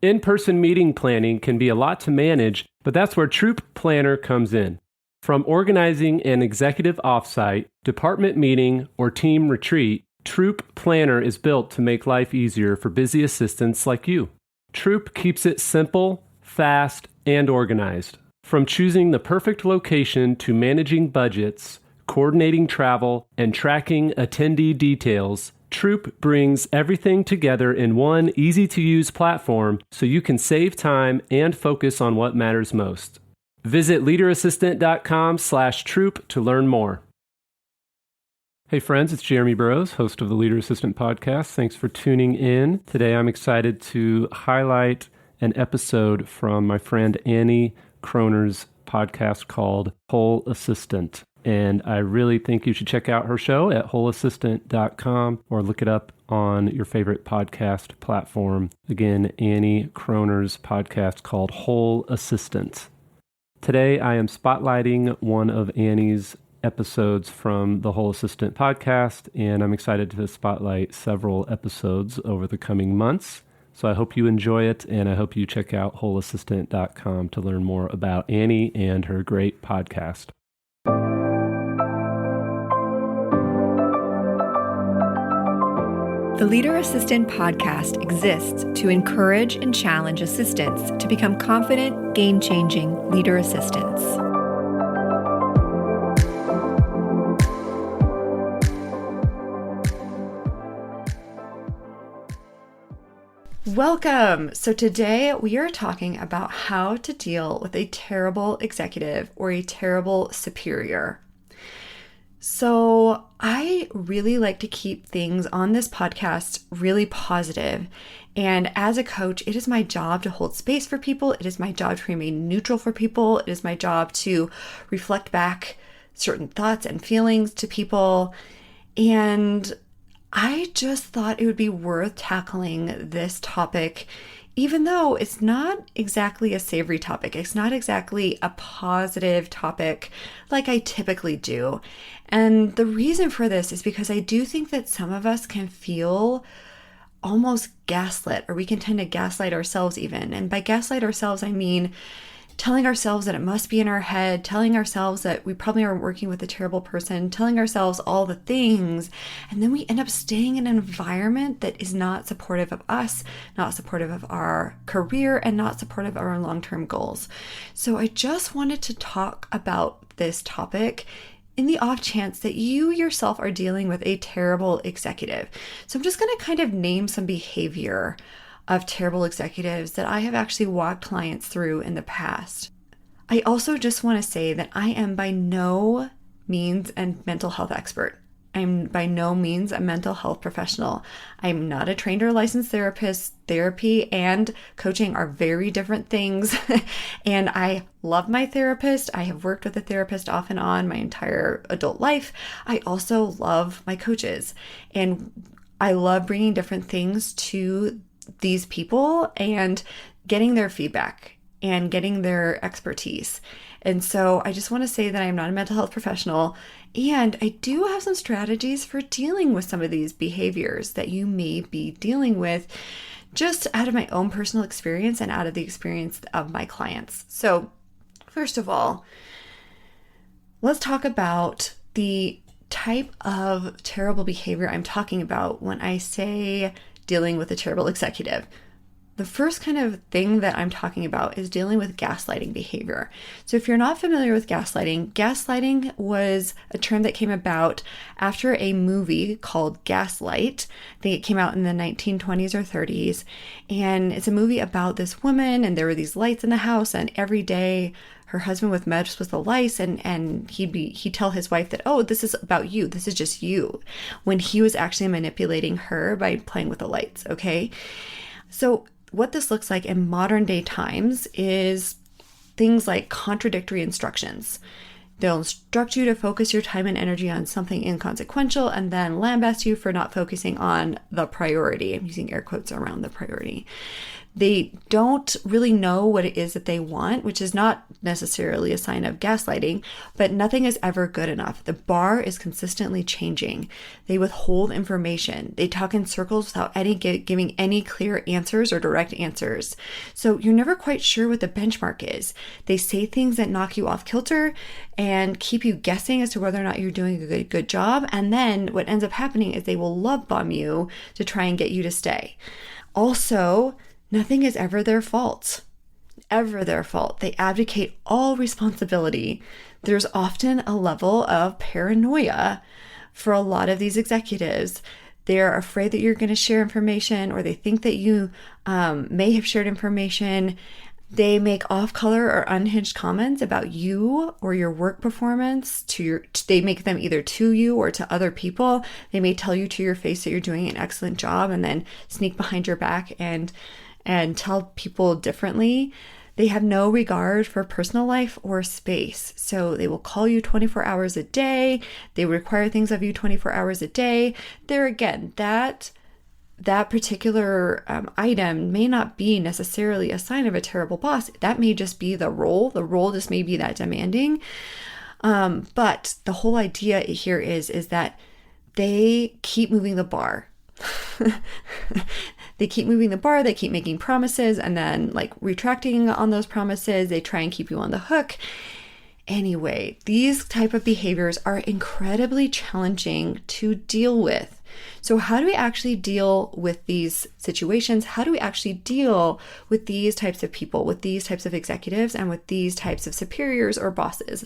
In-person meeting planning can be a lot to manage, but that's where Troop Planner comes in. From organizing an executive offsite, department meeting, or team retreat, Troop Planner is built to make life easier for busy assistants like you. Troop keeps it simple, fast, and organized. From choosing the perfect location to managing budgets, coordinating travel, and tracking attendee details, Troop brings everything together in one easy-to-use platform so you can save time and focus on what matters most. Visit leaderassistant.com/Troop to learn more. Hey friends, it's Jeremy Burrows, host of the Leader Assistant Podcast. Thanks for tuning in. Today I'm excited to highlight an episode from my friend Annie Croner's podcast called Whole Assistant. And I really think you should check out her show at wholeassistant.com or look it up on your favorite podcast platform. Again, Annie Croner's podcast called Whole Assistant. Today, I am spotlighting one of Annie's episodes from the Whole Assistant podcast, and I'm excited to spotlight several episodes over the coming months. So I hope you enjoy it, and I hope you check out wholeassistant.com to learn more about Annie and her great podcast. The Leader Assistant podcast exists to encourage and challenge assistants to become confident, game-changing leader assistants. Welcome! So today we are talking about how to deal with a terrible executive or a terrible superior. So I really like to keep things on this podcast really positive. And as a coach, it is my job to hold space for people. It is my job to remain neutral for people. It is my job to reflect back certain thoughts and feelings to people. And I just thought it would be worth tackling this topic, even though it's not exactly a savory topic. It's not exactly a positive topic like I typically do. And the reason for this is because I do think that some of us can feel almost gaslit, or we can tend to gaslight ourselves even. And by gaslight ourselves, I mean telling ourselves that it must be in our head, telling ourselves that we probably are working with a terrible person, telling ourselves all the things, and then we end up staying in an environment that is not supportive of us, not supportive of our career, and not supportive of our long-term goals. So I just wanted to talk about this topic in the off chance that you yourself are dealing with a terrible executive. So I'm just going to kind of name some behavior of terrible executives that I have actually walked clients through in the past. I also just want to say that I am by no means a mental health expert. I'm by no means a mental health professional. I'm not a trained or licensed therapist. Therapy and coaching are very different things. And I love my therapist. I have worked with a therapist off and on my entire adult life. I also love my coaches. And I love bringing different things to these people and getting their feedback and getting their expertise. And so I just want to say that I'm not a mental health professional, and I do have some strategies for dealing with some of these behaviors that you may be dealing with just out of my own personal experience and out of the experience of my clients. So first of all, let's talk about the type of terrible behavior I'm talking about when I say dealing with a terrible executive. The first kind of thing that I'm talking about is dealing with gaslighting behavior. So if you're not familiar with gaslighting was a term that came about after a movie called Gaslight. I think it came out in the 1920s or 30s. And it's a movie about this woman, and there were these lights in the house, and every day her husband would mess with the lights, and he'd tell his wife that, oh, this is about you, this is just you, when he was actually manipulating her by playing with the lights, okay? So what this looks like in modern day times is things like contradictory instructions. They'll instruct you to focus your time and energy on something inconsequential and then lambast you for not focusing on the priority. I'm using air quotes around the priority. They don't really know what it is that they want, which is not necessarily a sign of gaslighting, but nothing is ever good enough. The bar is consistently changing. They withhold information. They talk in circles without giving any clear answers or direct answers. So you're never quite sure what the benchmark is. They say things that knock you off kilter and keep you guessing as to whether or not you're doing a good job. And then what ends up happening is they will love bomb you to try and get you to stay. Also, nothing is ever their fault. Ever their fault. They abdicate all responsibility. There's often a level of paranoia for a lot of these executives. They're afraid that you're going to share information, or they think that you may have shared information. They make off-color or unhinged comments about you or your work performance. They make them either to you or to other people. They may tell you to your face that you're doing an excellent job and then sneak behind your back and tell people differently. They have no regard for personal life or space. So they will call you 24 hours a day. They require things of you 24 hours a day. There again, that particular item may not be necessarily a sign of a terrible boss. That may just be the role. The role just may be that demanding. But the whole idea here is that they keep moving the bar. They keep moving the bar, they keep making promises and then like retracting on those promises. They try and keep you on the hook. Anyway, these type of behaviors are incredibly challenging to deal with. So how do we actually deal with these situations? How do we actually deal with these types of people, with these types of executives, and with these types of superiors or bosses?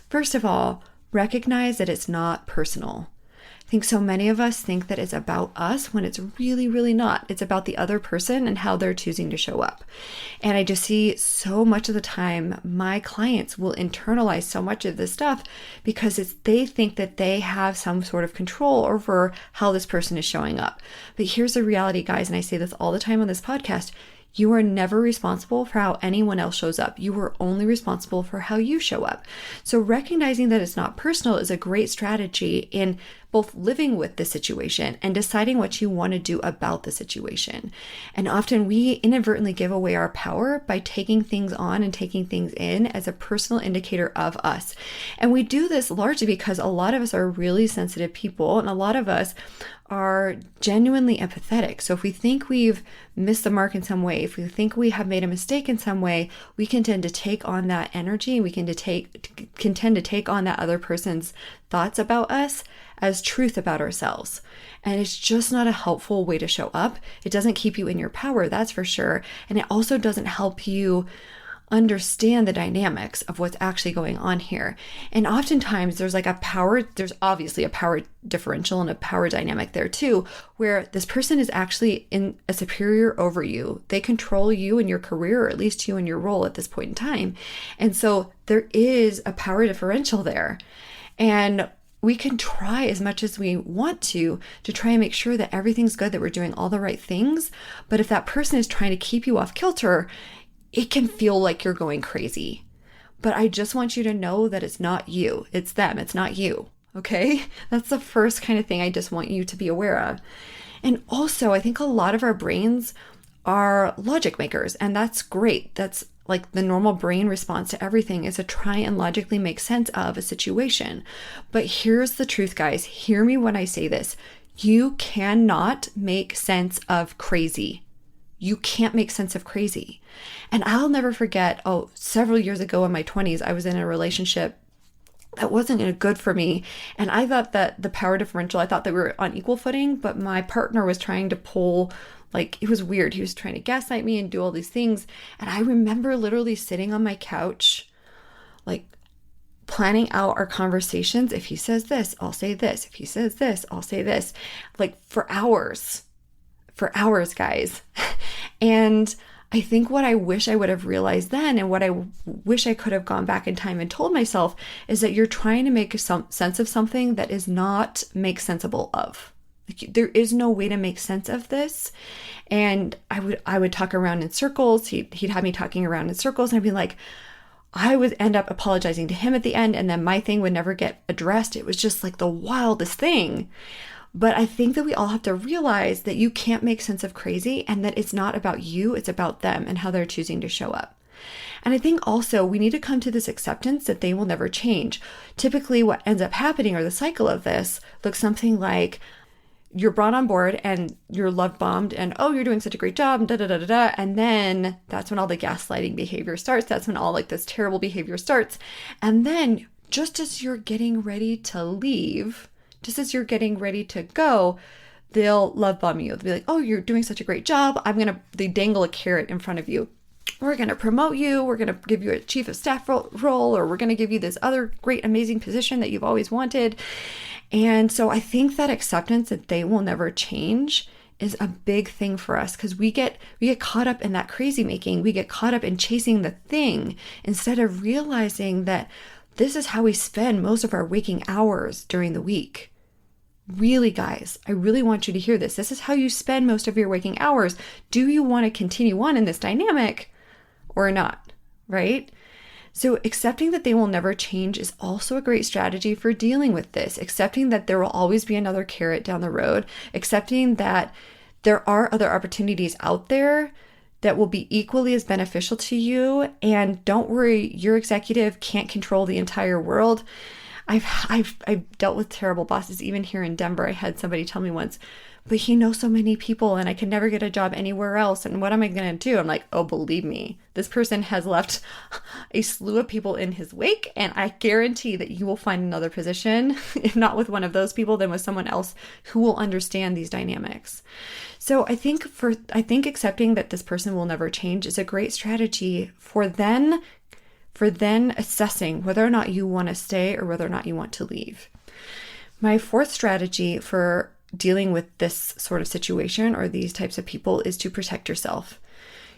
First of all, recognize that it's not personal. I think so many of us think that it's about us when it's really, really not. It's about the other person and how they're choosing to show up. And I just see so much of the time my clients will internalize so much of this stuff because they think that they have some sort of control over how this person is showing up. But here's the reality, guys, and I say this all the time on this podcast. You are never responsible for how anyone else shows up. You are only responsible for how you show up. So recognizing that it's not personal is a great strategy in both living with the situation and deciding what you want to do about the situation. And often we inadvertently give away our power by taking things on and taking things in as a personal indicator of us. And we do this largely because a lot of us are really sensitive people and a lot of us are genuinely empathetic. So if we think we've missed the mark in some way, if we think we have made a mistake in some way, we can tend to take on that energy. We can tend to take on that other person's thoughts about us as truth about ourselves. And it's just not a helpful way to show up. It doesn't keep you in your power, that's for sure. And it also doesn't help you understand the dynamics of what's actually going on here. And oftentimes there's obviously a power differential and a power dynamic there too, where this person is actually in a superior over you. They control you and your career, or at least you and your role at this point in time. And so there is a power differential there. And we can try as much as we want to try and make sure that everything's good, that we're doing all the right things. But if that person is trying to keep you off kilter, it can feel like you're going crazy. But I just want you to know that it's not you. It's them. It's not you. Okay? That's the first kind of thing I just want you to be aware of. And also, I think a lot of our brains are logic makers, and that's great. That's like the normal brain response to everything is to try and logically make sense of a situation. But here's the truth, guys. Hear me when I say this. You cannot make sense of crazy. You can't make sense of crazy. And I'll never forget, several years ago in my 20s, I was in a relationship that wasn't good for me. And I thought that the power differential, I thought that we were on equal footing, but my partner was trying to pull, it was weird. He was trying to gaslight me and do all these things. And I remember literally sitting on my couch, planning out our conversations. If he says this, I'll say this. If he says this, I'll say this. For hours, guys. And I think what I wish I would have realized then, and what I wish I could have gone back in time and told myself, is that you're trying to make sense of something that is not make sensible of. There is no way to make sense of this. And I would talk around in circles. He'd have me talking around in circles, and I'd be like, I would end up apologizing to him at the end, and then my thing would never get addressed. It was just like the wildest thing. But I think that we all have to realize that you can't make sense of crazy and that it's not about you, it's about them and how they're choosing to show up. And I think also we need to come to this acceptance that they will never change. Typically, what ends up happening, or the cycle of this, looks something like you're brought on board and you're love bombed and, oh, you're doing such a great job, da da da da da. And then that's when all the gaslighting behavior starts. That's when all like this terrible behavior starts. And then just as you're getting ready to leave, just as you're getting ready to go, they'll love bomb you. They'll be like, oh, you're doing such a great job. They dangle a carrot in front of you. We're going to promote you. We're going to give you a chief of staff role, or we're going to give you this other great, amazing position that you've always wanted. And so I think that acceptance that they will never change is a big thing for us, because we get caught up in that crazy making. We get caught up in chasing the thing instead of realizing that this is how we spend most of our waking hours during the week. Really, guys, I really want you to hear this. This is how you spend most of your waking hours. Do you want to continue on in this dynamic or not? Right? So accepting that they will never change is also a great strategy for dealing with this. Accepting that there will always be another carrot down the road. Accepting that there are other opportunities out there that will be equally as beneficial to you. And don't worry, your executive can't control the entire world. I've dealt with terrible bosses. Even here in Denver, I had somebody tell me once, but he knows so many people and I can never get a job anywhere else. And what am I going to do? I'm like, oh, believe me, this person has left a slew of people in his wake. And I guarantee that you will find another position, if not with one of those people, then with someone else who will understand these dynamics. So I think accepting that this person will never change is a great strategy for then assessing whether or not you want to stay or whether or not you want to leave. My fourth strategy for dealing with this sort of situation or these types of people is to protect yourself.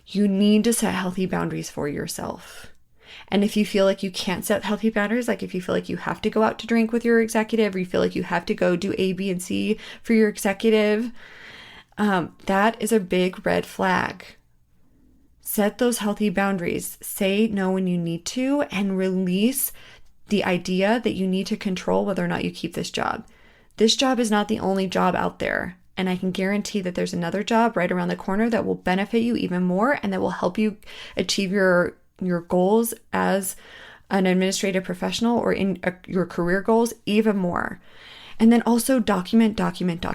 You need to set healthy boundaries for yourself. And if you feel like you can't set healthy boundaries, like if you feel like you have to go out to drink with your executive, or you feel like you have to go do A, B, and C for your executive, that is a big red flag. Set those healthy boundaries. Say no when you need to, and release the idea that you need to control whether or not you keep this job. This job is not the only job out there. And I can guarantee that there's another job right around the corner that will benefit you even more and that will help you achieve your goals as an administrative professional or in your career goals even more. And then also document. Document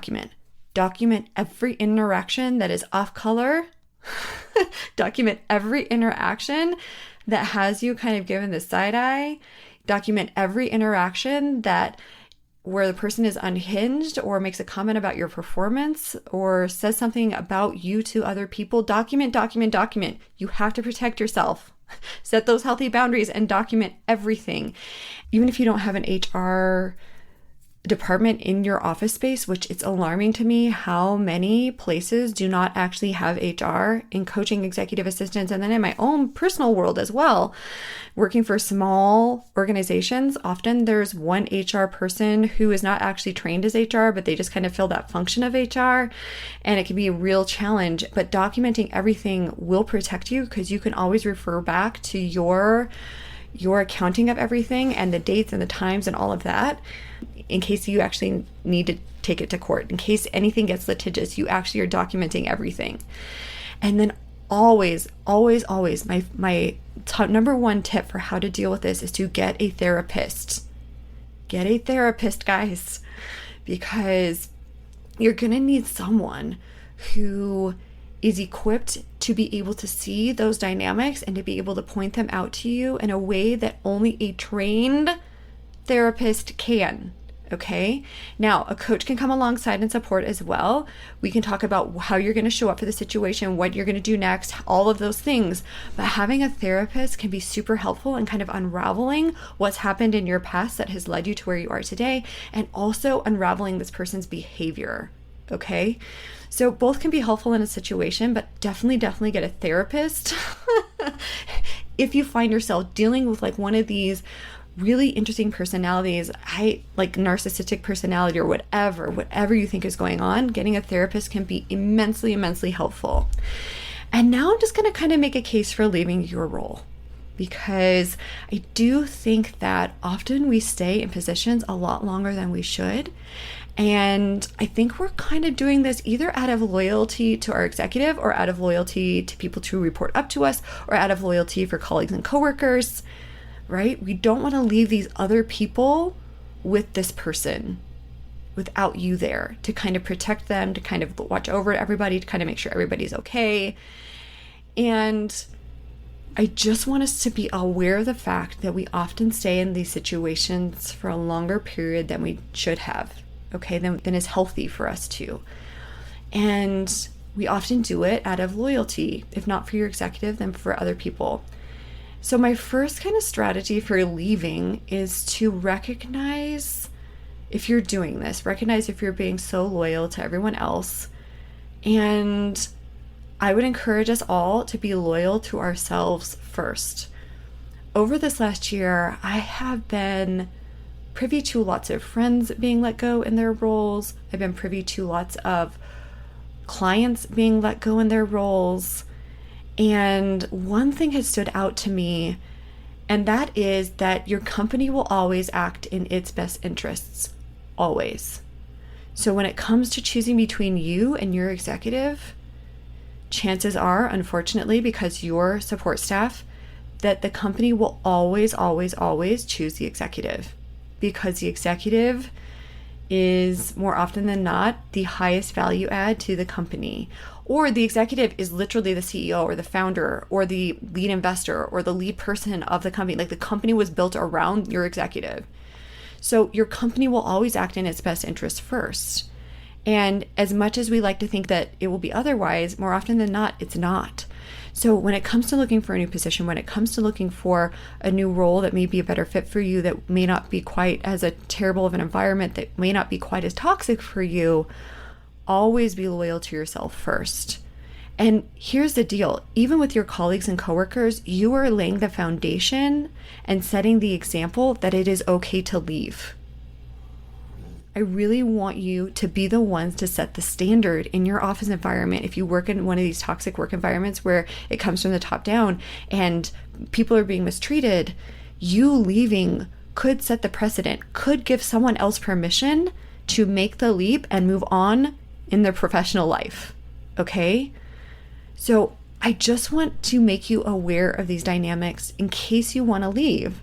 every interaction that is off color. Document every interaction that has you kind of given the side eye. Document every interaction where the person is unhinged or makes a comment about your performance or says something about you to other people. Document. You have to protect yourself. Set those healthy boundaries and document everything. Even if you don't have an HR department in your office space, which it's alarming to me how many places do not actually have HR in coaching executive assistants. And then in my own personal world as well, working for small organizations, often there's one HR person who is not actually trained as HR, but they just kind of fill that function of HR. And it can be a real challenge, but documenting everything will protect you because you can always refer back to your accounting of everything and the dates and the times and all of that in case you actually need to take it to court. In case anything gets litigious, you actually are documenting everything. And then always, my number one tip for how to deal with this is to get a therapist. Get a therapist, guys, because you're going to need someone who is equipped to be able to see those dynamics and to be able to point them out to you in a way that only a trained therapist can. Okay. Now, a coach can come alongside and support as well. We can talk about how you're going to show up for the situation, what you're going to do next, all of those things. But having a therapist can be super helpful in kind of unraveling what's happened in your past that has led you to where you are today, and also unraveling this person's behavior. Okay. So both can be helpful in a situation, but definitely get a therapist if you find yourself dealing with like one of these really interesting personalities, like narcissistic personality or whatever you think is going on. Getting a therapist can be immensely helpful. And now I'm just going to kind of make a case for leaving your role, because I do think that often we stay in positions a lot longer than we should. And I think we're kind of doing this either out of loyalty to our executive or out of loyalty to people to report up to us or out of loyalty for colleagues and coworkers, right? We don't want to leave these other people with this person without you there to kind of protect them, to kind of watch over everybody, to kind of make sure everybody's okay. And I just want us to be aware of the fact that we often stay in these situations for a longer period than we should have, okay, than is healthy for us to. And we often do it out of loyalty, if not for your executive, then for other people. So my first kind of strategy for leaving is to recognize if you're doing this, recognize if you're being so loyal to everyone else. And I would encourage us all to be loyal to ourselves first. Over this last year, I have been privy to lots of friends being let go in their roles. I've been privy to lots of clients being let go in their roles. And one thing has stood out to me, and that is that your company will always act in its best interests, always. So when it comes to choosing between you and your executive, chances are, unfortunately, because your support staff, that the company will always, always, always choose the executive, because the executive is more often than not the highest value add to the company. Or the executive is literally the CEO or the founder or the lead investor or the lead person of the company. Like, the company was built around your executive. So your company will always act in its best interest first. And as much as we like to think that it will be otherwise, more often than not, it's not. So when it comes to looking for a new position, when it comes to looking for a new role that may be a better fit for you, that may not be quite as a terrible of an environment, that may not be quite as toxic for you, always be loyal to yourself first. And here's the deal. Even with your colleagues and coworkers, you are laying the foundation and setting the example that it is okay to leave. I really want you to be the ones to set the standard in your office environment. If you work in one of these toxic work environments where it comes from the top down and people are being mistreated, you leaving could set the precedent, could give someone else permission to make the leap and move on in their professional life. Okay? So I just want to make you aware of these dynamics in case you want to leave.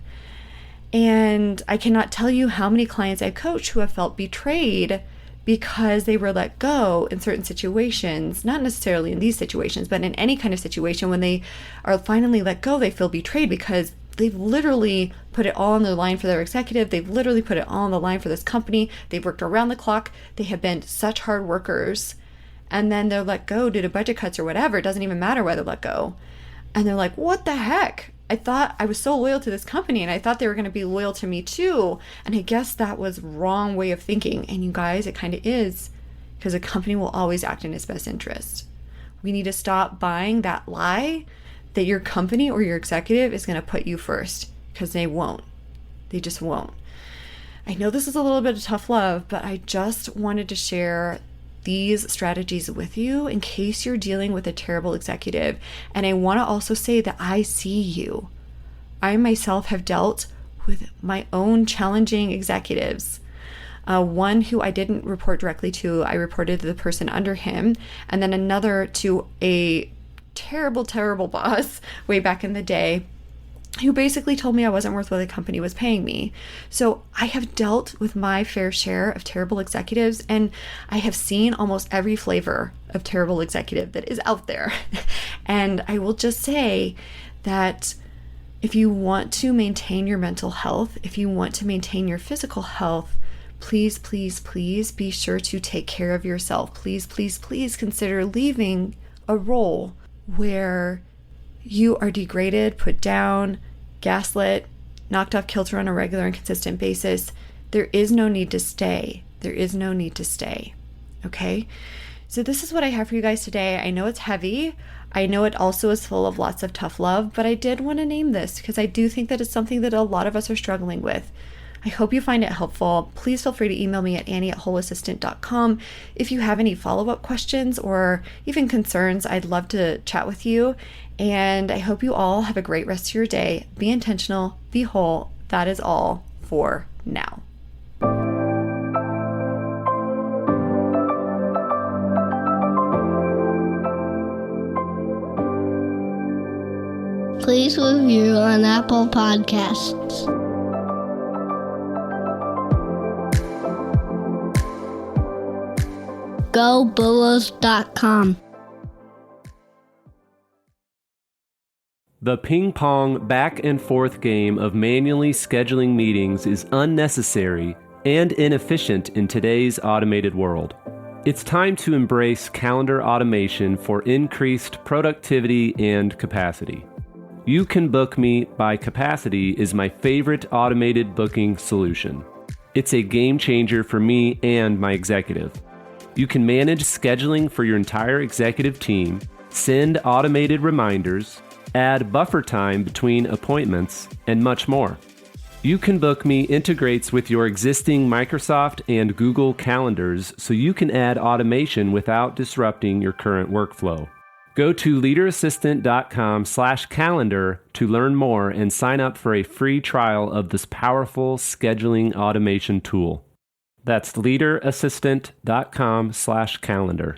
And I cannot tell you how many clients I've coached who have felt betrayed because they were let go in certain situations, not necessarily in these situations, but in any kind of situation. When they are finally let go, they feel betrayed because they've literally put it all on the line for their executive. They've literally put it all on the line for this company. They've worked around the clock. They have been such hard workers. And then they're let go due to budget cuts or whatever. It doesn't even matter why they're let go. And they're like, what the heck? I thought I was so loyal to this company and I thought they were going to be loyal to me too. And I guess that was wrong way of thinking. And you guys, it kind of is, because a company will always act in its best interest. We need to stop buying that lie that your company or your executive is going to put you first, because they won't. They just won't. I know this is a little bit of tough love, but I just wanted to share these strategies with you in case you're dealing with a terrible executive. And I want to also say that I see you. I myself have dealt with my own challenging executives. One who I didn't report directly to, I reported to the person under him, and then another to a terrible, terrible boss way back in the day, who basically told me I wasn't worth what the company was paying me. So I have dealt with my fair share of terrible executives, and I have seen almost every flavor of terrible executive that is out there. And I will just say that if you want to maintain your mental health, if you want to maintain your physical health, please, please, please be sure to take care of yourself. Please, please, please consider leaving a role where you are degraded, put down, gaslit, knocked off kilter on a regular and consistent basis. There is no need to stay. There is no need to stay. Okay? So this is what I have for you guys today. I know it's heavy. I know it also is full of lots of tough love, but I did want to name this because I do think that it's something that a lot of us are struggling with. I hope you find it helpful. Please feel free to email me at annie@wholeassistant.com. If you have any follow-up questions or even concerns, I'd love to chat with you. And I hope you all have a great rest of your day. Be intentional, be whole. That is all for now. Please review on Apple Podcasts. GoBulls.com. The ping-pong back-and-forth game of manually scheduling meetings is unnecessary and inefficient in today's automated world. It's time to embrace calendar automation for increased productivity and capacity. You Can Book Me by Capacity is my favorite automated booking solution. It's a game changer for me and my executive. You can manage scheduling for your entire executive team, send automated reminders, add buffer time between appointments, and much more. You Can Book Me integrates with your existing Microsoft and Google calendars so you can add automation without disrupting your current workflow. Go to leaderassistant.com/calendar to learn more and sign up for a free trial of this powerful scheduling automation tool. That's leaderassistant.com/calendar.